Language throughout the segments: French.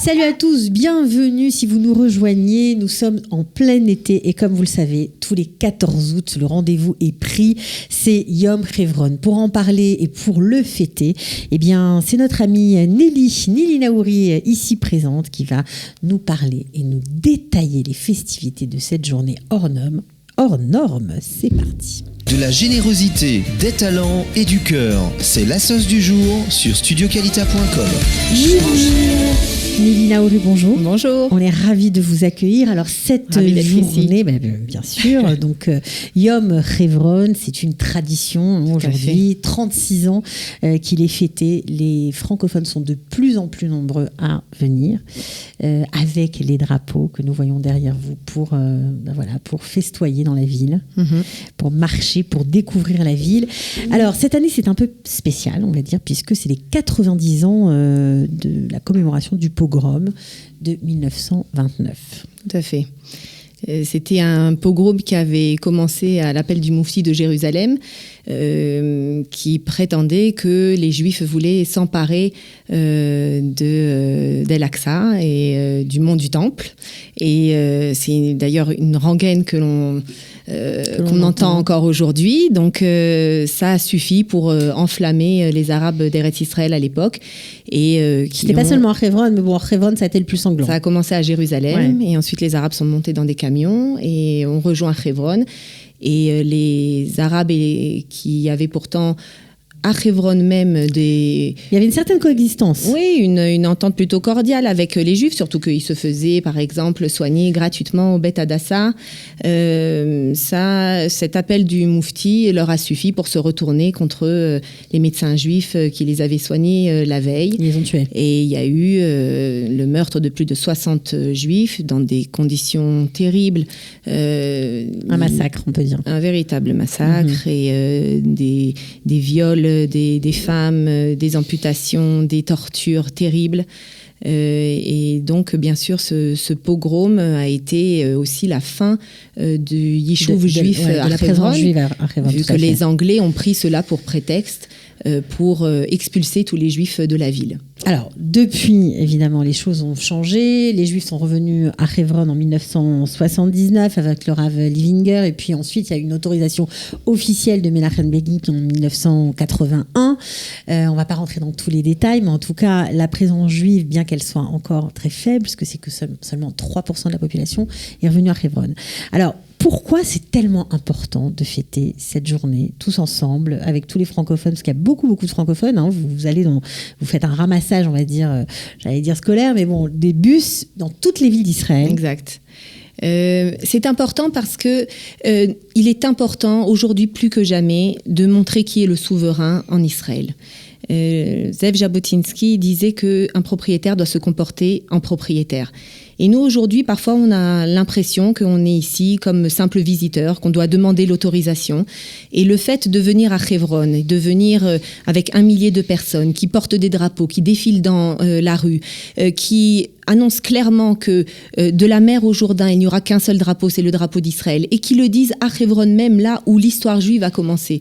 Salut à tous, bienvenue si vous nous rejoignez. Nous sommes en plein été et comme vous le savez, tous les 14 août, le rendez-vous est pris. C'est Yom Chevron. Pour en parler et pour le fêter, eh bien, c'est notre amie Nelly Naouri, ici présente, qui va nous parler et nous détailler les festivités de cette journée hors norme. C'est parti. De la générosité, des talents et du cœur. C'est la sauce du jour sur studioqualita.com. Nelly Naouri, bonjour. Bonjour. On est ravis de vous accueillir. Alors cette journée, bien sûr, donc Yom Chevron, c'est une tradition aujourd'hui, 36 ans qu'il est fêté. Les francophones sont de plus en plus nombreux à venir avec les drapeaux que nous voyons derrière vous pour festoyer dans la ville, pour marcher, pour découvrir la ville. Alors cette année, c'est un peu spécial, on va dire, puisque c'est les 90 ans de la commémoration du pogrom de 1929. Tout à fait. C'était un pogrom qui avait commencé à l'appel du Moufti de Jérusalem, qui prétendait que les Juifs voulaient s'emparer d'El-Aqsa et du mont du Temple. Et c'est d'ailleurs une rengaine que l'on entend encore aujourd'hui. Donc ça a suffi pour enflammer les Arabes d'Eretz Israël à l'époque. C'était pas seulement à Hebron, mais bon, à Hebron, ça a été le plus sanglant. Ça a commencé à Jérusalem, et ensuite les Arabes sont montés dans des camions et ont rejoint Hebron. Et les Arabes qui avaient pourtant à Hebron même Il y avait une certaine coexistence. Oui, une entente plutôt cordiale avec les Juifs, surtout qu'ils se faisaient, par exemple, soigner gratuitement au Beth Hadassah. Cet appel du Moufti leur a suffi pour se retourner contre les médecins juifs qui les avaient soignés la veille. Ils les ont tués. Et il y a eu le meurtre de plus de 60 Juifs dans des conditions terribles. Un massacre, on peut dire. Un véritable massacre et des viols des femmes, des amputations, des tortures terribles. Et donc, bien sûr, ce pogrom a été aussi la fin du yishuv juif à Hebron, vu que les Anglais ont pris cela pour prétexte pour expulser tous les Juifs de la ville. Alors, depuis, évidemment, les choses ont changé. Les Juifs sont revenus à Hebron en 1979 avec le Rav Livinger. Et puis ensuite, il y a une autorisation officielle de Menachem Begin en 1981. On ne va pas rentrer dans tous les détails, mais en tout cas, la présence juive, bien qu'elle soit encore très faible, puisque c'est que seulement 3% de la population, est revenue à Hebron. Alors, pourquoi c'est tellement important de fêter cette journée tous ensemble avec tous les francophones, parce qu'il y a beaucoup de francophones, hein, vous faites un ramassage, on va dire, j'allais dire scolaire, mais bon, des bus dans toutes les villes d'Israël. Exact. C'est important parce que il est important aujourd'hui plus que jamais de montrer qui est le souverain en Israël. Zev Jabotinsky disait qu'un propriétaire doit se comporter en propriétaire. Et nous, aujourd'hui, parfois, on a l'impression qu'on est ici comme simple visiteur, qu'on doit demander l'autorisation. Et le fait de venir à Hebron, et de venir avec 1 millier de personnes qui portent des drapeaux, qui défilent dans la rue, qui annoncent clairement que de la mer au Jourdain, il n'y aura qu'un seul drapeau, c'est le drapeau d'Israël, et qui le disent à Hebron même, là où l'histoire juive a commencé.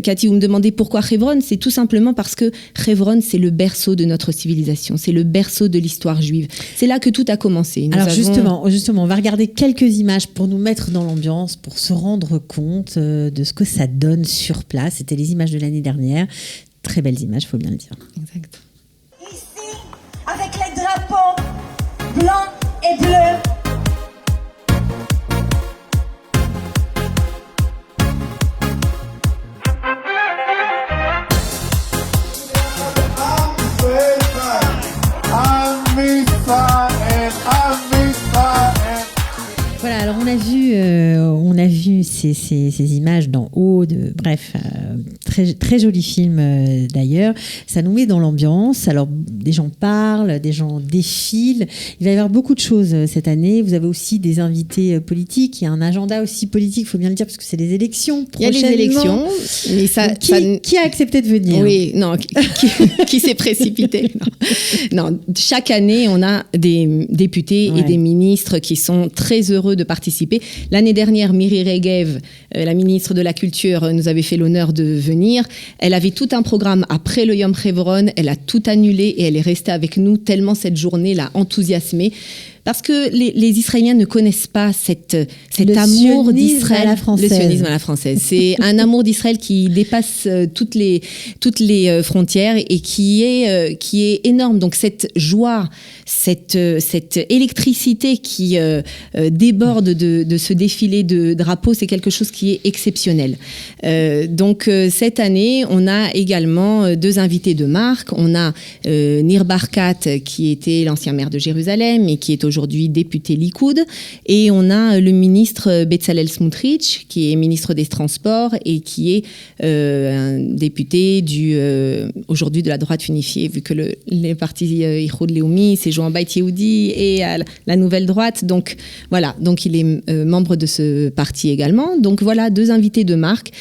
Cathy, vous me demandez pourquoi Hebron ? C'est tout simplement parce que Hebron, c'est le berceau de notre civilisation, c'est le berceau de l'histoire juive. C'est là que tout a commencé. Alors justement, on va regarder quelques images pour nous mettre dans l'ambiance, pour se rendre compte de ce que ça donne sur place. C'était les images de l'année dernière. Très belles images, il faut bien le dire. Exact. Ici, avec les drapeaux blancs et bleus. Voilà, alors on a vu ces images d'en haut, très, très joli film d'ailleurs. Ça nous met dans l'ambiance. Alors des gens parlent, des gens défilent. Il va y avoir beaucoup de choses cette année. Vous avez aussi des invités politiques. Il y a un agenda aussi politique, il faut bien le dire, parce que c'est les élections prochainement. Il y a les élections, mais qui a accepté de venir ? Oui, non, qui s'est précipité. Non, chaque année, on a des députés et des ministres qui sont très heureux de participer. L'année dernière, Miri Regev, la ministre de la Culture, nous avait fait l'honneur de venir. Elle avait tout un programme après le Yom Chevron. Elle a tout annulé et elle est restée avec nous tellement cette journée l'a enthousiasmée. Parce que les Israéliens ne connaissent pas cet amour d'Israël. Le sionisme à la française. C'est un amour d'Israël qui dépasse toutes les frontières et qui est énorme. Donc cette joie, cette électricité qui déborde de ce défilé de drapeaux, c'est quelque chose qui est exceptionnel. Donc cette année, on a également 2 invités de marque. On a Nir Barkat, qui était l'ancien maire de Jérusalem et qui est aujourd'hui député Likoud, et on a le ministre Bezalel Smotrich, qui est ministre des Transports et qui est un député aujourd'hui de la droite unifiée, vu que les partis Ichoud Leumi s'est joint à Beit Yehudi et à la nouvelle droite. Donc voilà, donc il est membre de ce parti également. Donc voilà, 2 invités de marque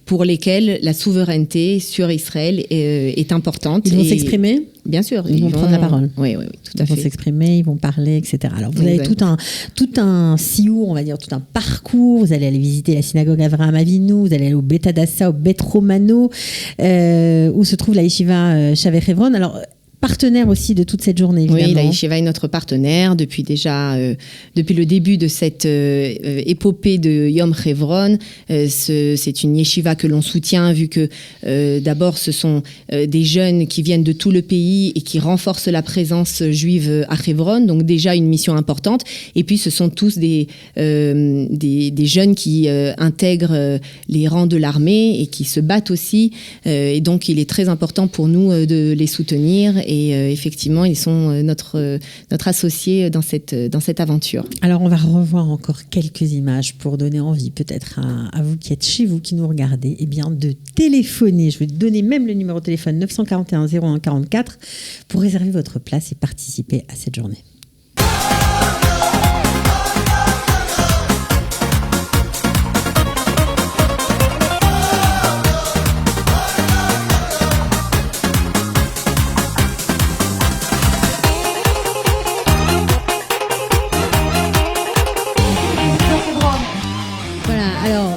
pour lesquels la souveraineté sur Israël est importante. Ils vont s'exprimer ? Bien sûr. Ils vont prendre la parole. Oui, tout à fait. Ils vont s'exprimer, ils vont parler, etc. Alors, vous avez tout un siour, on va dire, tout un parcours. Vous allez aller visiter la synagogue Avraham Avinu, vous allez aller au Bet Hadassah, au Bet Romano, où se trouve la yeshiva Shavei Hebron. Alors, partenaire aussi de toute cette journée, évidemment. Oui, la Yeshiva est notre partenaire depuis le début de cette épopée de Yom Chevron. C'est une Yeshiva que l'on soutient, vu que d'abord ce sont des jeunes qui viennent de tout le pays et qui renforcent la présence juive à Hebron, donc déjà une mission importante. Et puis ce sont tous des jeunes qui intègrent les rangs de l'armée et qui se battent aussi. Et donc il est très important pour nous de les soutenir. Et effectivement, ils sont notre associé dans cette aventure. Alors, on va revoir encore quelques images pour donner envie, peut-être à vous qui êtes chez vous, qui nous regardez, eh bien, de téléphoner. Je vais donner même le numéro de téléphone 941 01 44 pour réserver votre place et participer à cette journée.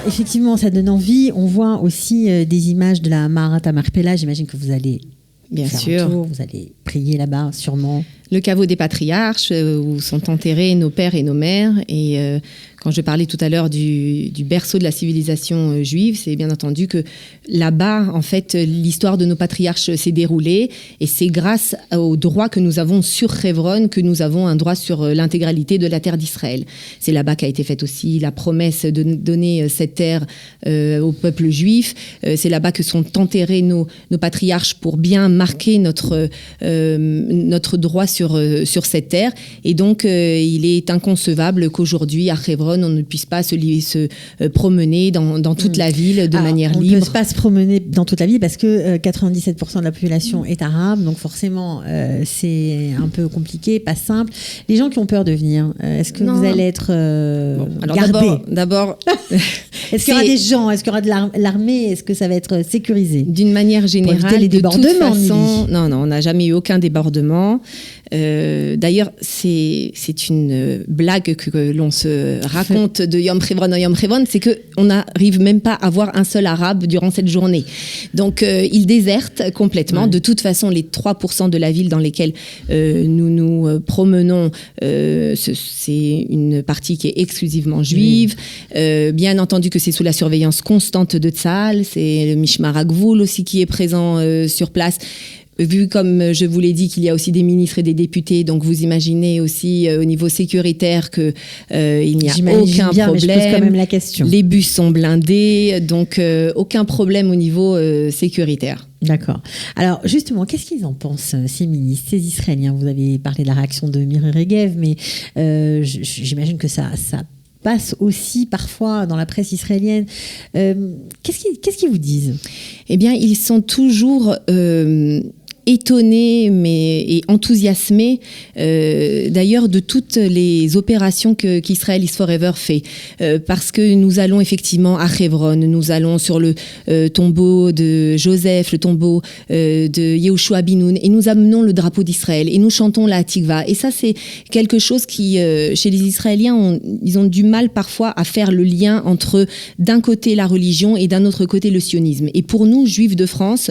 Effectivement, ça donne envie. On voit aussi des images de la Maharat Marpella. J'imagine que vous allez faire un tour, vous allez prier là-bas, sûrement. Le caveau des patriarches, où sont enterrés nos pères et nos mères. Et quand je parlais tout à l'heure du berceau de la civilisation juive, c'est bien entendu que là-bas, en fait, l'histoire de nos patriarches s'est déroulée. Et c'est grâce au droit que nous avons sur Hebron que nous avons un droit sur l'intégralité de la terre d'Israël. C'est là-bas qu'a été faite aussi la promesse de donner cette terre au peuple juif. C'est là-bas que sont enterrés nos patriarches pour bien marquer notre droit sur cette terre. Et donc, il est inconcevable qu'aujourd'hui, à Hebron, on ne puisse pas se promener dans toute la ville de manière libre. On ne peut pas se promener dans toute la ville parce que 97% de la population est arabe. Donc, forcément, c'est un peu compliqué, pas simple. Les gens qui ont peur de venir, est-ce que vous allez être gardés ? D'abord est-ce qu'il y aura des gens ? Est-ce qu'il y aura de l'armée ? Est-ce que ça va être sécurisé ? D'une manière générale, pour éviter les débordements, de toute façon, non, on n'a jamais eu aucun débordement. D'ailleurs, c'est une blague que l'on se raconte de Yom Chevron à Yom Chevron, c'est qu'on n'arrive même pas à voir un seul arabe durant cette journée. Donc, ils désertent complètement. Ouais. De toute façon, les 3% de la ville dans lesquels nous nous promenons, c'est une partie qui est exclusivement juive. Bien entendu que c'est sous la surveillance constante de Tzahal. C'est le Mishmar HaGvul aussi qui est présent sur place. Vu, comme je vous l'ai dit, qu'il y a aussi des ministres et des députés, donc vous imaginez aussi au niveau sécuritaire qu'il n'y a aucun problème. Mais je pose quand même la question. Les bus sont blindés, donc aucun problème au niveau sécuritaire. D'accord. Alors justement, qu'est-ce qu'ils en pensent, ces ministres, ces Israéliens ? Vous avez parlé de la réaction de Miri Regev, mais j'imagine que ça passe aussi parfois dans la presse israélienne. Qu'est-ce qu'ils vous disent ? Eh bien, ils sont toujours étonnés et enthousiasmés d'ailleurs de toutes les opérations qu'Israel is Forever fait. Parce que nous allons effectivement à Hebron, nous allons sur le tombeau de Joseph, le tombeau de Yehoshua Binoun, et nous amenons le drapeau d'Israël, et nous chantons la Tikva. Et ça, c'est quelque chose qui, chez les Israéliens, ils ont du mal parfois à faire le lien entre, d'un côté, la religion et d'un autre côté, le sionisme. Et pour nous, Juifs de France,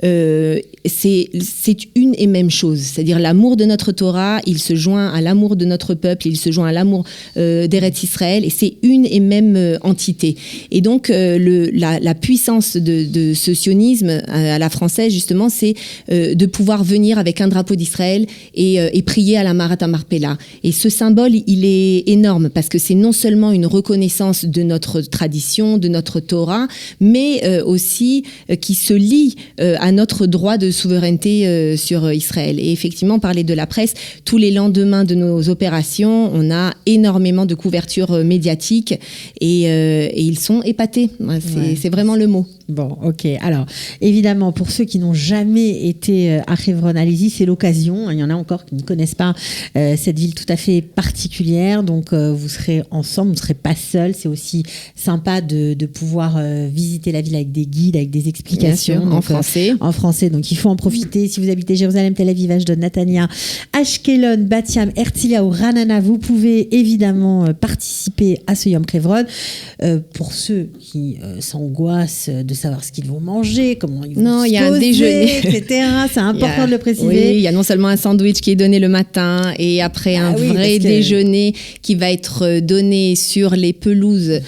c'est une et même chose. C'est-à-dire l'amour de notre Torah, il se joint à l'amour de notre peuple, il se joint à l'amour d'Eretz Israël, et c'est une et même entité. Et donc, la puissance de ce sionisme à la française, justement, c'est de pouvoir venir avec un drapeau d'Israël et prier à la Marat Marpella. Et ce symbole, il est énorme, parce que c'est non seulement une reconnaissance de notre tradition, de notre Torah, mais aussi qui se lie à notre droit de souveraineté sur Israël. Et effectivement, parler de la presse, tous les lendemains de nos opérations, on a énormément de couverture médiatique et ils sont épatés. C'est vraiment le mot. Bon, ok. Alors, évidemment, pour ceux qui n'ont jamais été à Hebron, allez-y, c'est l'occasion. Il y en a encore qui ne connaissent pas cette ville tout à fait particulière. Donc, vous serez ensemble, vous ne serez pas seuls. C'est aussi sympa de pouvoir visiter la ville avec des guides, avec des explications. Bien sûr, en français. En français, donc il faut en profiter. Si vous habitez Jérusalem, Tel Aviv, Ashdod, Natania, Ashkelon, Bat Yam, Herzliya ou Ranana, vous pouvez évidemment participer à ce Yom Hebron. Pour ceux qui s'angoissent de savoir ce qu'ils vont manger, comment ils vont il y a un déjeuner, etc. C'est important de le préciser. Oui, il y a non seulement un sandwich qui est donné le matin et après un vrai déjeuner qui va être donné sur les pelouses,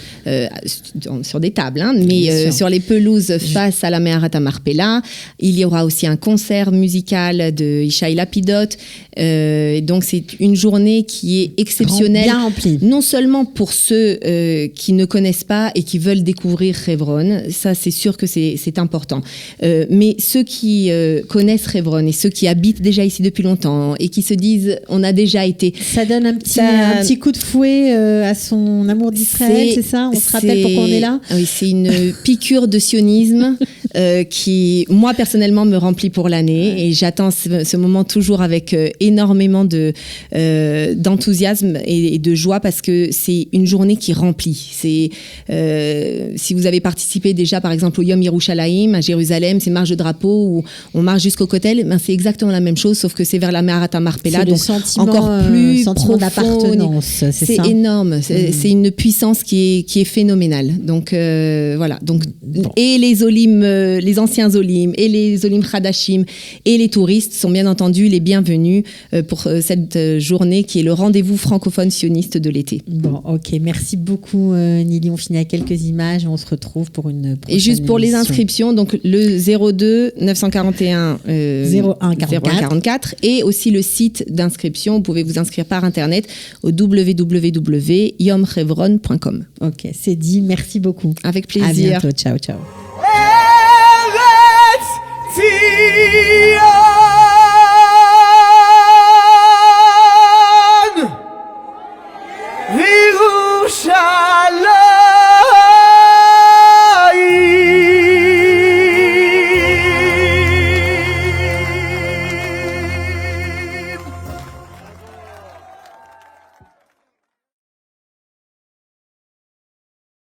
sur des tables, hein, mais sur les pelouses face à la Me'arat Marpella. Il y aura aussi un concert musical de Ishaï Lapidot. Donc c'est une journée qui est exceptionnelle, bien remplie. Non seulement pour ceux qui ne connaissent pas et qui veulent découvrir Hebron, ça c'est sûr que c'est important, mais ceux qui connaissent Hebron et ceux qui habitent déjà ici depuis longtemps et qui se disent on a déjà été, ça donne un petit coup de fouet à son amour d'Israël, c'est ça? On se rappelle pourquoi on est là? Oui, c'est une piqûre de sionisme qui, moi personnellement, me remplit pour l'année, et j'attends ce moment toujours avec énormément d'enthousiasme et de joie, parce que c'est une journée qui remplit. Si vous avez participé déjà par exemple au Yom Yerushalayim à Jérusalem, ces marches de drapeau où on marche jusqu'au Kotel, c'est exactement la même chose, sauf que c'est vers la Me'arat Marpella, donc encore plus sentiment d'appartenance. C'est énorme, c'est une puissance qui est phénoménale. Donc voilà. Donc et les Olim, les anciens Olim et les Olim Hadashim et les touristes sont bien entendu les bienvenus pour cette journée qui est le rendez-vous francophone sioniste de l'été. Bon, ok, merci beaucoup Nili. On finit à quelques images, on se retrouve pour une prochaine Et juste pour émission. Les inscriptions, donc le 02 941 01 44 et aussi le site d'inscription. Vous pouvez vous inscrire par internet au www.yomhevron.com. Ok, c'est dit. Merci beaucoup. Avec plaisir. À bientôt. Ciao, ciao. Yerushalayim.